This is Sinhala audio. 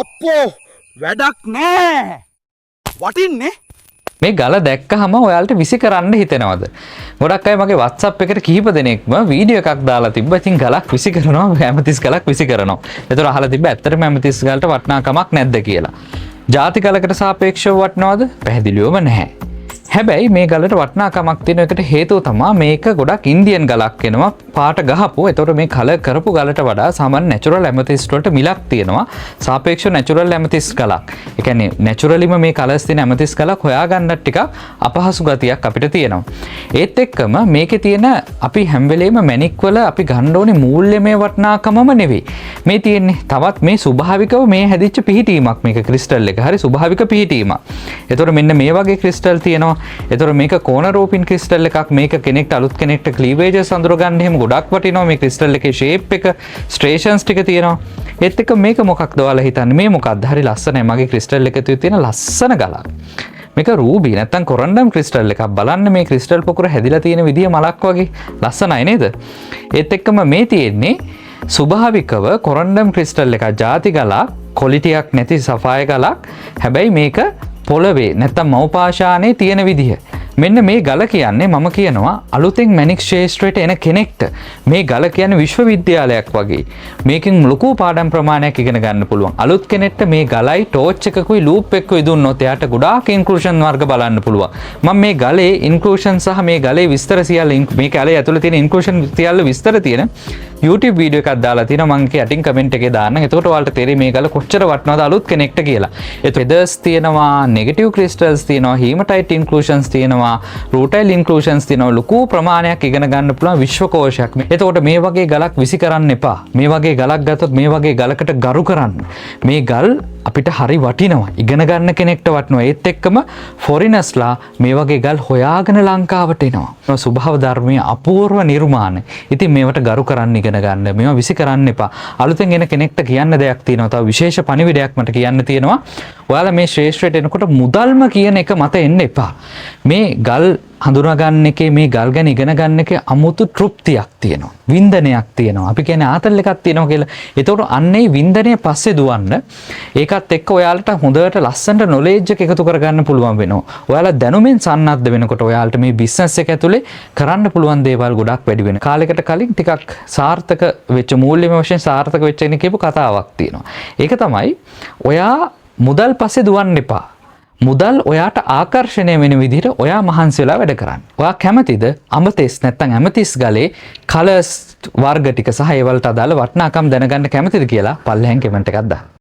අප්පෝ වැඩක් නෑ. වටින්නේ මේ ගල දැක්කහම ඔයාලට විසි කරන්න හිතෙනවද? ගොඩක් අය මගේ WhatsApp එකට කිහිප දෙනෙක්ම වීඩියෝ එකක් දාලා තිබ්බා. ඉතින් ගලක් විසි කරනවා, ඇමතිස් ගලක් විසි කරනවා. ඒතර අහලා තිබ්බා ඇත්තටම ඇමතිස් ගලට වටිනාකමක් නැද්ද කියලා. ಜಾති ගලකට සාපේක්ෂව වටිනවද? පැහැදිලිවම නැහැ. හැබැයි මේ ගලට වටිනාකමක් තියෙන එකට හේතුව තමයි මේක ගොඩක් ඉන්දියන් ගලක් වෙනවා. පාට ගහපුවා. ඒතකොට මේ කලර් කරපු ගලට වඩා සාමාන්‍ය නැචරල් ඇමතිස් වලට මිලක් තියෙනවා. සාපේක්ෂව නැචරල් ඇමතිස් ගලක්. ඒ කියන්නේ නැචරලිම මේ කලර්ස් තියෙන ඇමතිස් ගලක් හොයාගන්නත් ටිකක් අපහසු ගතියක් අපිට තියෙනවා. ඒත් එක්කම මේකේ තියෙන අපි හැම වෙලේම මැණික් වල අපි ගන්න ඕනේ මූල්‍යමය වටිනාකමම නෙවෙයි. මේ තියෙන්නේ තවත් මේ ස්වභාවිකව මේ හැදිච්ච පිහිටීමක් මේක ක්‍රිස්ටල් එක. හරි ස්වභාවික පිහිටීමක්. ඒතකොට මෙන්න මේ වගේ ක්‍රිස්ටල් තියෙනවා. එතකොට මේක කෝනරෝපින් ක්‍රිස්ටල් එකක්. මේක කෙනෙක්ට අලුත් කෙනෙක්ට ක්ලීවේජස් අඳුර ගන්න එහෙම ගොඩක් වටිනවා. මේ ක්‍රිස්ටල් එකේ ෂේප් එක ස්ට්‍රේෂන්ස් ටික තියෙනවා. ඒත් එක්ක මේක මොකක්ද ඔයාලා හිතන්නේ? මේ මොකක්ද? හරි ලස්සනයි. මගේ ක්‍රිස්ටල් එකේ තියෙන ලස්සන ගලක්. මේක රූබි නැත්තම් කොරන්ඩම් ක්‍රිස්ටල් එකක්. බලන්න මේ ක්‍රිස්ටල් පොකුර හැදිලා තියෙන විදිය මලක් වගේ ලස්සනයි නේද? ඒත් එක්කම මේ තියෙන්නේ ස්වභාවිකව කොරන්ඩම් ක්‍රිස්ටල් එකක්. ಜಾති ගලක්, ක්වොලිටියක් නැති සෆාය ගලක්. හැබැයි මේක පොළවේ නැත්තම් මව්පාෂාණේ තියෙන විදිහ. මෙන්න මේ ගල කියන්නේ මම කියනවා අලුතෙන් මැණික් ශාස්ත්‍රයට එන කෙනෙක්ට මේ ගල කියන්නේ විශ්වවිද්‍යාලයක් වගේ. මේකෙන් ලොකු පාඩම් ප්‍රමාණයක් ඉගෙන ගන්න පුළුවන්. අලුත් කෙනෙක්ට මේ ගලයි ටෝච් එකකුයි ලූප් එකකුයි දුන්නොත් එයාට ගොඩාක් ඉන්ක්ලූෂන් වර්ග බලන්න පුළුවන්. මම මේ ගලේ ඉන්ක්ලූෂන් සහ මේ ගලේ විස්තර සියල්ල මේ ගලේ ඇතුළේ තියෙන ඉන්ක්ලූෂන් සියල්ල විස්තර තියෙන YouTube වීඩියෝ එකක් දාලා තියෙනවා. මම ඒකේ යටින් කමෙන්ට් එකේ දාන්න. එතකොට ඔයාලට තේරෙයි මේ ගල කොච්චර වටිනවද අලුත් කෙනෙක්ට කියලා. ඒත් ෆෙදර්ස් තියෙනවා, නෙගටිව් ක්‍රිස්ටල්ස් තියෙනවා, හීමටයිට් ඉන්ක්ලූෂන්ස් තියෙනවා, රූටයිල් ඉන්ක්ලූෂන්ස් තියෙනවා. ලොකු ප්‍රමාණයක් ඉගෙන ගන්න පුළුවන් විශ්වකෝෂයක්. එතකොට මේ වගේ ගලක් විසි කරන්න එපා. මේ වගේ ගලක් ගත්තොත් මේ වගේ ගලකට ගරු කරන්න. මේ ගල් අපිට හරි වටිනවා. ඉගෙන ගන්න කෙනෙක්ට වටිනවා. ඒත් එක්කම ෆොරිනර්ස්ලා මේ වගේ ගල් හොයාගෙන ලංකාවට එනවා. ස්වභාව ධර්මයේ අපූර්ව නිර්මාණ. ඉතින් මේවට ගරු කරන්න ඉගෙන ගන්න. මේවා විසි කරන්න එපා. අලුතෙන් එන කෙනෙක්ට කියන්න දෙයක් තියෙනවා. තව විශේෂ පණිවිඩයක් මට කියන්න තියෙනවා. ඔයාලා මේ ශ්‍රේෂ්ඨයට එනකොට මුදල්ම කියන එක මත එන්න එපා. මේ ගල් හඳුනා ගන්න එකේ මේ ගල් ගැන ඉගෙන ගන්න එකේ අමුතු තෘප්තියක් තියෙනවා. වින්දනයක් තියෙනවා. අපි කියන්නේ ආතල් එකක් තියෙනවා කියලා. ඒතකොට අන්නේ වින්දනය පස්සේ දුවන්න ඒකත් එක්ක ඔයාලට හොඳට ලස්සනට නොලෙජ් එක එකතු කරගන්න පුළුවන් වෙනවා. ඔයාලා දැනුමින් සන්නද්ධ වෙනකොට ඔයාලට මේ බිස්නස් එක ඇතුලේ කරන්න පුළුවන් දේවල් ගොඩක් වැඩි වෙනවා. කාලයකට කලින් ටිකක් සාර්ථක වෙච්ච මූල්‍යමය වශයෙන් සාර්ථක වෙච්ච කෙනෙක් කියපු කතාවක් තියෙනවා. ඒක තමයි ඔයා මුදල් පස්සේ දුවන්න එපා. මුදල් ඔයාට ආකර්ෂණය වෙන විදිහට ඔයා මහන්සි වෙලා වැඩ කරන්න. ඔයා කැමතිද අමතෙස් නැත්නම් ඇමතිස් ගලේ කලර්ස් වර්ග ටික සහ ඒවලට අදාළ වටිනාකම් දැනගන්න කැමතිද කියලා පල්ලෙහෙන් කමෙන්ට් එකක් දාන්න.